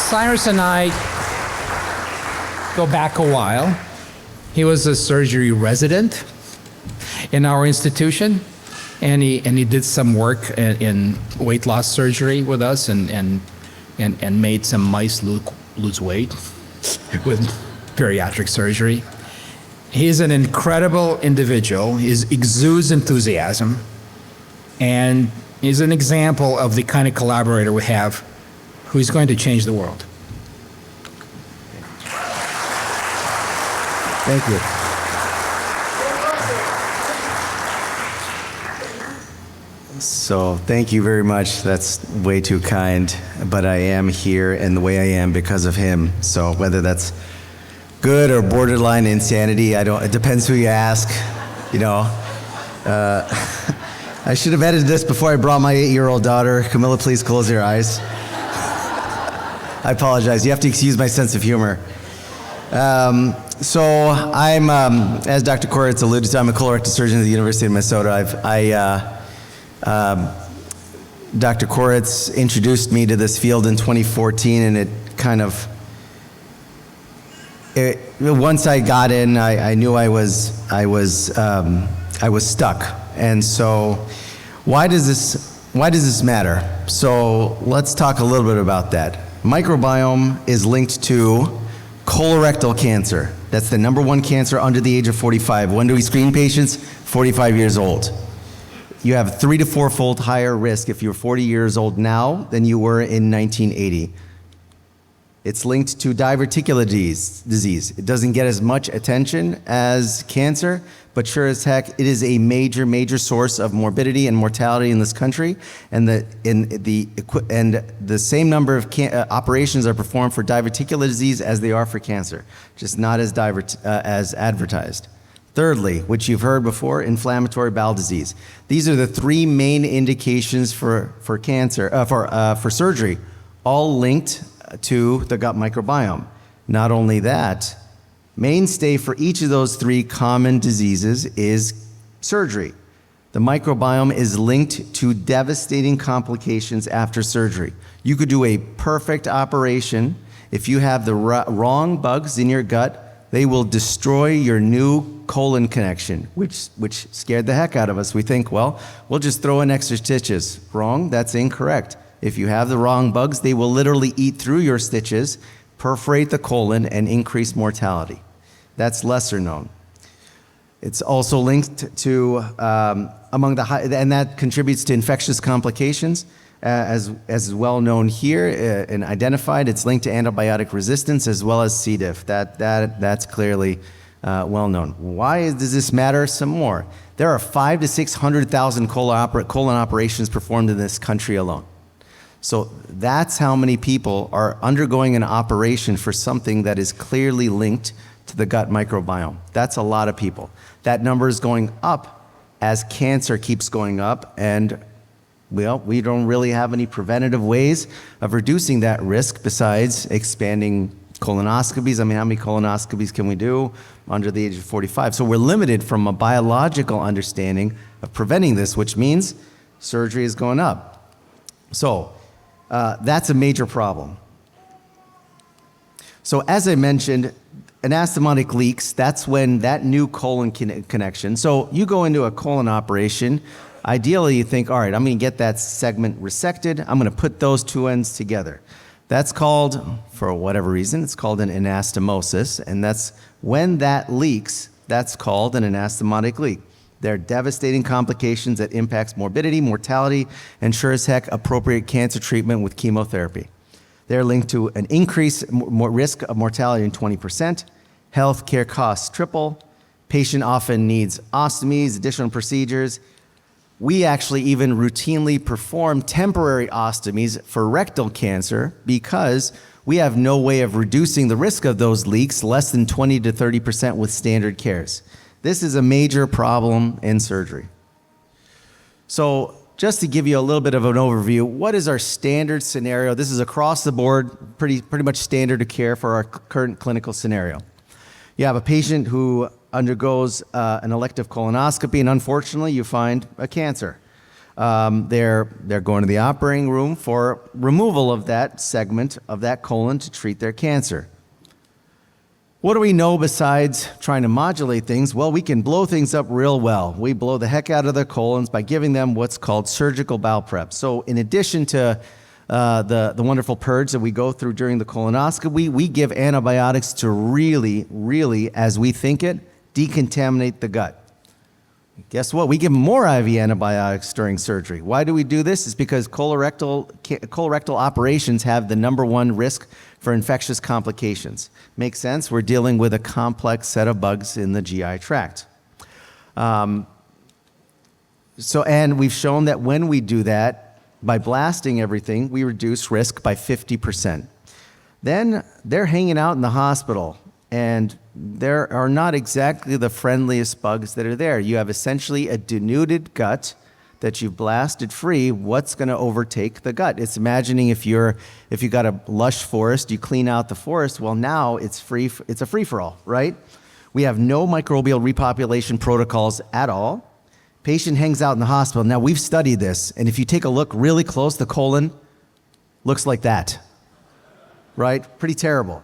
Cyrus and I go back a while. He was a surgery resident in our institution, and he did some work in weight loss surgery with us, and made some mice lose weight with bariatric surgery. He's an incredible individual. He exudes enthusiasm, and he's an example of the kind of collaborator we have who's going to change the world. Thank you. So thank you very much. That's way too kind, but I am here and the way I am because of him. So whether that's good or borderline insanity, it depends who you ask, you know. I should have edited this before I brought my 8-year-old daughter. Camilla, please close your eyes. I apologize. You have to excuse my sense of humor. So I'm, as Dr. Koritz alluded to, I'm a colorectal surgeon at the University of Minnesota. Dr. Koritz introduced me to this field in 2014, and it kind of, once I got in, I knew I was stuck. And so why does this matter? So let's talk a little bit about that. Microbiome is linked to colorectal cancer. That's the #1 cancer under the age of 45. When do we screen patients? 45 years old. You have 3 to 4-fold higher risk if you're 40 years old now than you were in 1980. It's linked to diverticular disease. It doesn't get as much attention as cancer, but sure as heck, it is a major, major source of morbidity and mortality in this country. And the same number of operations are performed for diverticular disease as they are for cancer, just not as advertised. Thirdly, which you've heard before, inflammatory bowel disease. These are the 3 main indications for surgery, all linked to the gut microbiome. Not only that, mainstay for each of those 3 common diseases is surgery. The microbiome is linked to devastating complications after surgery. You could do a perfect operation. If you have the wrong bugs in your gut, they will destroy your new colon connection, which scared the heck out of us. We think, well, we'll just throw in extra stitches. Wrong, that's incorrect. If you have the wrong bugs, they will literally eat through your stitches, perforate the colon, and increase mortality. That's lesser known. It's also linked to, and that contributes to infectious complications. As well known here and identified, it's linked to antibiotic resistance as well as C. diff. That's clearly well known. Why does this matter? Some more. There are 500,000 to 600,000 colon operations performed in this country alone. So that's how many people are undergoing an operation for something that is clearly linked to the gut microbiome. That's a lot of people. That number is going up as cancer keeps going up, and well, we don't really have any preventative ways of reducing that risk besides expanding colonoscopies. I mean, how many colonoscopies can we do under the age of 45? So we're limited from a biological understanding of preventing this, which means surgery is going up. So that's a major problem. So as I mentioned, anastomotic leaks, that's when that new colon connection. So you go into a colon operation, ideally you think, all right, I'm gonna get that segment resected, I'm gonna put those 2 ends together. That's called, for whatever reason, it's called an anastomosis, and that's when that leaks, that's called an anastomotic leak. There are devastating complications that impacts morbidity, mortality, and sure as heck, appropriate cancer treatment with chemotherapy. They're linked to an increased risk of mortality in 20%, healthcare costs triple, patient often needs ostomies, additional procedures. We actually even routinely perform temporary ostomies for rectal cancer because we have no way of reducing the risk of those leaks, less than 20 to 30% with standard cares. This is a major problem in surgery. So just to give you a little bit of an overview, what is our standard scenario? This is across the board, pretty much standard of care for our current clinical scenario. You have a patient who undergoes an elective colonoscopy, and unfortunately, you find a cancer. They're going to the operating room for removal of that segment of that colon to treat their cancer. What do we know besides trying to modulate things? Well, we can blow things up real well. We blow the heck out of their colons by giving them what's called surgical bowel prep. So in addition to the wonderful purge that we go through during the colonoscopy, we give antibiotics to really, as we think it, decontaminate the gut. Guess what? We give more IV antibiotics during surgery. Why do we do this? It's because colorectal operations have the number 1 risk for infectious complications. Makes sense? We're dealing with a complex set of bugs in the GI tract. And we've shown that when we do that, by blasting everything, we reduce risk by 50%. Then they're hanging out in the hospital, and there are not exactly the friendliest bugs that are there. You have essentially a denuded gut that you've blasted free. What's going to overtake the gut? It's imagining if you got a lush forest, you clean out the forest. Well, now it's a free-for-all, right? We have no microbial repopulation protocols at all. Patient hangs out in the hospital. Now, we've studied this, and if you take a look really close, the colon looks like that, right? Pretty terrible.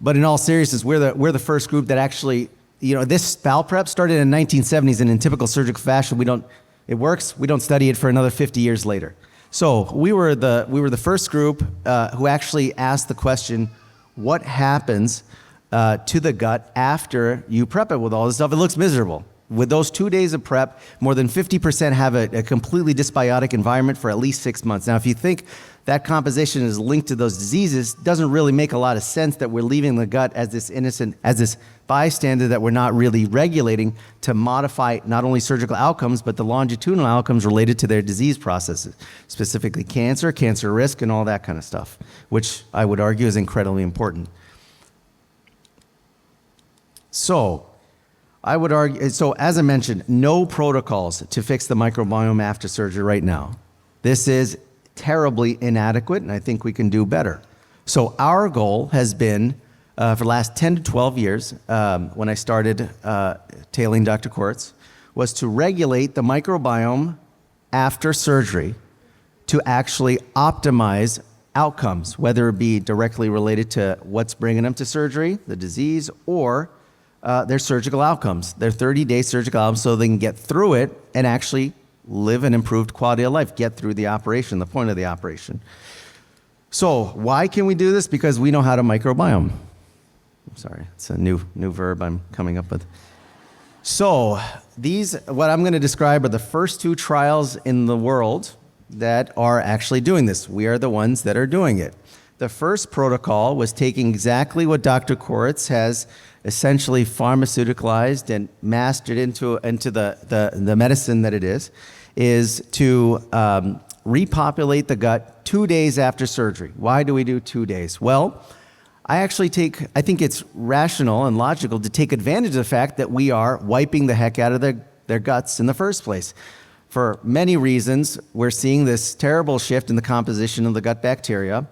But in all seriousness, we're the first group that actually, this bowel prep started in the 1970s, and in typical surgical fashion, it works. We don't study it for another 50 years later. So we were the first group who actually asked the question, what happens to the gut after you prep it with all this stuff? It looks miserable. With those 2 days of prep, more than 50% have a completely dysbiotic environment for at least 6 months. Now, if you think that composition is linked to those diseases, it doesn't really make a lot of sense that we're leaving the gut as this bystander that we're not really regulating to modify not only surgical outcomes, but the longitudinal outcomes related to their disease processes, specifically cancer risk, and all that kind of stuff, which I would argue is incredibly important. So as I mentioned, no protocols to fix the microbiome after surgery right now. This is terribly inadequate, and I think we can do better. So our goal has been, for the last 10 to 12 years, when I started tailing Dr. Quartz, was to regulate the microbiome after surgery to actually optimize outcomes, whether it be directly related to what's bringing them to surgery, the disease, or their surgical outcomes, their 30-day surgical outcomes, so they can get through it and actually live an improved quality of life, get through the operation, the point of the operation. So why can we do this? Because we know how to microbiome. I'm sorry, it's a new verb I'm coming up with. So what I'm going to describe are the first 2 trials in the world that are actually doing this. We are the ones that are doing it. The first protocol was taking exactly what Dr. Quartz has essentially pharmaceuticalized and mastered into the medicine that it is to repopulate the gut 2 days after surgery. Why do we do 2 days? Well, I think it's rational and logical to take advantage of the fact that we are wiping the heck out of their guts in the first place. For many reasons, we're seeing this terrible shift in the composition of the gut bacteria.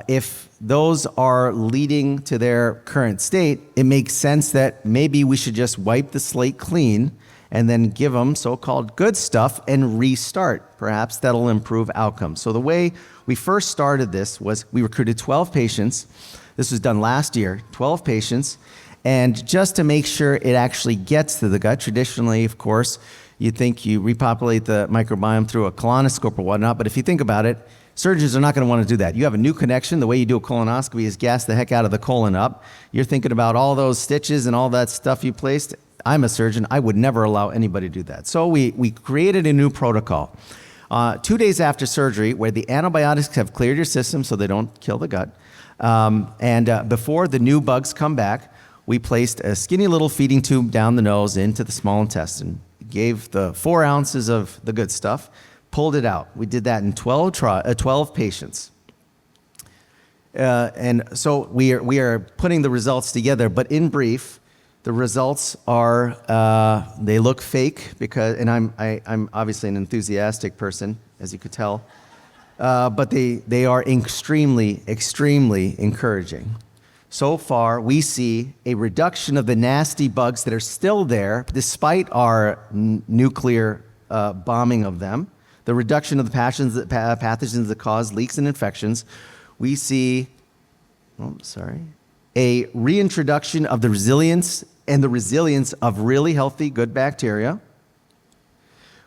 If those are leading to their current state, it makes sense that maybe we should just wipe the slate clean and then give them so-called good stuff and restart. Perhaps that'll improve outcomes. So the way we first started this was we recruited 12 patients. This was done last year, 12 patients. And just to make sure it actually gets to the gut, traditionally, of course, you think you repopulate the microbiome through a colonoscope or whatnot. But if you think about it, surgeons are not going to want to do that. You have a new connection. The way you do a colonoscopy is gas the heck out of the colon up. You're thinking about all those stitches and all that stuff you placed. I'm a surgeon. I would never allow anybody to do that. So we created a new protocol. 2 days after surgery, where the antibiotics have cleared your system so they don't kill the gut, and before the new bugs come back, we placed a skinny little feeding tube down the nose into the small intestine, gave the 4 ounces of the good stuff, pulled it out. We did that in 12 patients. And so we are putting the results together, but in brief, the results are, they look fake because, and I'm obviously an enthusiastic person, as you could tell, but they are extremely, extremely encouraging. So far, we see a reduction of the nasty bugs that are still there, despite our nuclear bombing of them. the reduction of the pathogens that cause leaks and infections. We see, a reintroduction of the resilience of really healthy, good bacteria.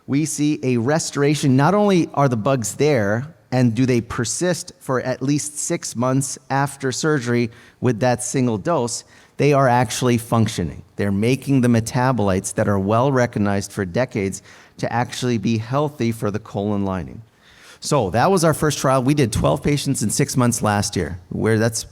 We see a restoration. Not only are the bugs there, and do they persist for at least 6 months after surgery with that single dose, they are actually functioning. They're making the metabolites that are well recognized for decades to actually be healthy for the colon lining. So that was our first trial. We did 12 patients in 6 months last year, where that's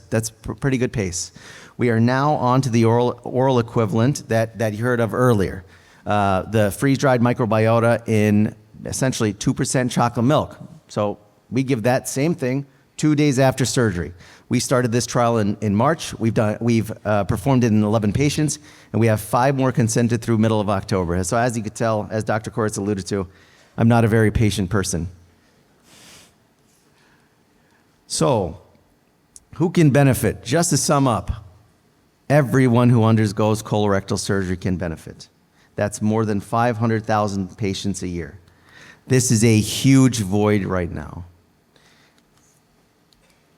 pretty good pace. We are now on to the oral equivalent that you heard of earlier. The freeze-dried microbiota in essentially 2% chocolate milk. So we give that same thing 2 days after surgery. We started this trial in March. We've performed it in 11 patients, and we have 5 more consented through middle of October. So as you could tell, as Dr. Koretz alluded to, I'm not a very patient person. So, who can benefit? Just to sum up, everyone who undergoes colorectal surgery can benefit. That's more than 500,000 patients a year. This is a huge void right now.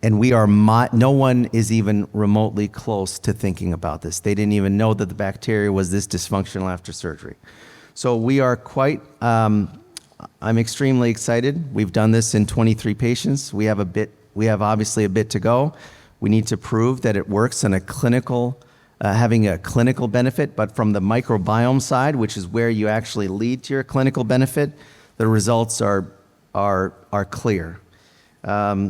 And no one is even remotely close to thinking about this. They didn't even know that the bacteria was this dysfunctional after surgery. So we are I'm extremely excited. We've done this in 23 patients. We have obviously a bit to go. We need to prove that it works in having a clinical benefit, but from the microbiome side, which is where you actually lead to your clinical benefit, the results are clear.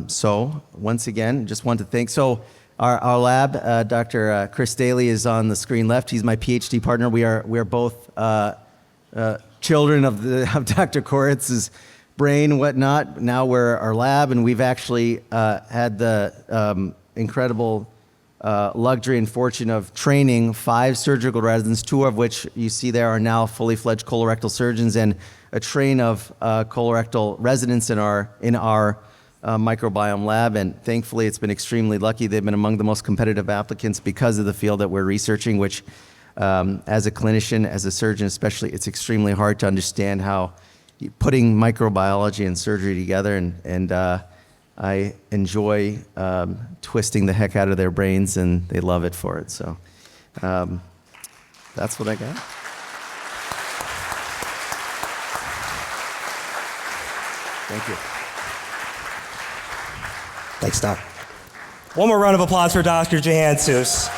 So once again, just want to thank. So our lab, Dr. Chris Daly is on the screen left. He's my PhD partner. We are both children of Dr. Koretz's brain and whatnot. Now we're our lab, and we've actually had the incredible luxury and fortune of training 5 surgical residents, 2 of which you see there are now fully fledged colorectal surgeons, and a train of colorectal residents in our microbiome lab. And thankfully, it's been extremely lucky. They've been among the most competitive applicants because of the field that we're researching, which as a clinician, as a surgeon especially, it's extremely hard to understand how putting microbiology and surgery together, and I enjoy twisting the heck out of their brains, and they love it for it. So that's what I got. Thank you. Thanks, Doc. One more round of applause for Dr. Jahansouz.